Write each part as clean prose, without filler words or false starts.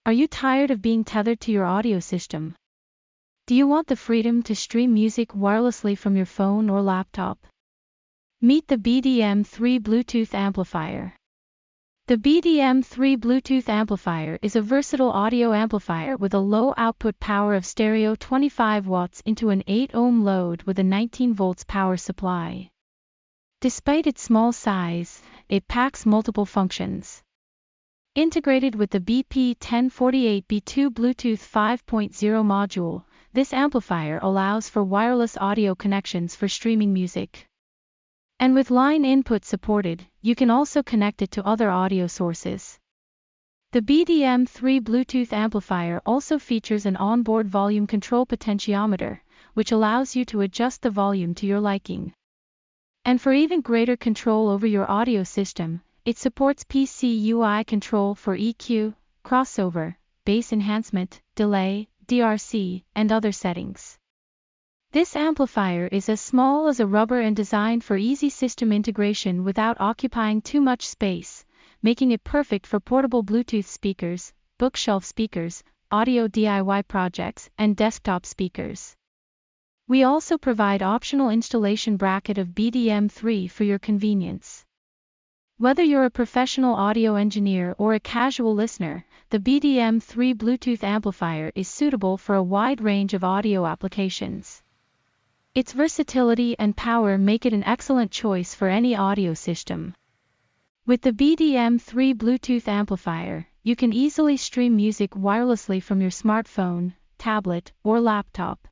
Are you tired of being tethered to your audio system? Do you want the freedom to stream music wirelessly from your phone or laptop? Meet the BDM3 Bluetooth amplifier. The BDM3 Bluetooth amplifier is a versatile audio amplifier with a low output power of stereo 25 watts into an 8-ohm load with a 19 volts power supply. Despite its small size, it packs multiple functions. Integrated with the BP1048B2 Bluetooth 5.0 module, this amplifier allows for wireless audio connections for streaming music. And with line input supported, you can also connect it to other audio sources. The BDM3 Bluetooth amplifier also features an onboard volume control potentiometer, which allows you to adjust the volume to your liking. And for even greater control over your audio system, it supports PC UI control for EQ, crossover, bass enhancement, delay, DRC, and other settings. This amplifier is as small as a rubber and designed for easy system integration without occupying too much space, making it perfect for portable Bluetooth speakers, bookshelf speakers, audio DIY projects, and desktop speakers. We also provide optional installation bracket of BDM3 for your convenience. Whether you're a professional audio engineer or a casual listener, the BDM3 Bluetooth amplifier is suitable for a wide range of audio applications. Its versatility and power make it an excellent choice for any audio system. With the BDM3 Bluetooth amplifier, you can easily stream music wirelessly from your smartphone, tablet, or laptop.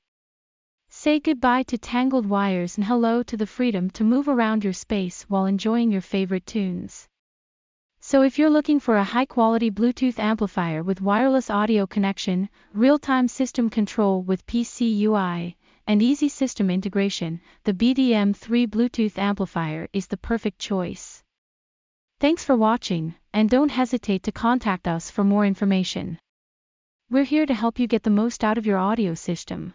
Say goodbye to tangled wires and hello to the freedom to move around your space while enjoying your favorite tunes. So if you're looking for a high-quality Bluetooth amplifier with wireless audio connection, real-time system control with PC UI, and easy system integration, the BDM3 Bluetooth amplifier is the perfect choice. Thanks for watching, and don't hesitate to contact us for more information. We're here to help you get the most out of your audio system.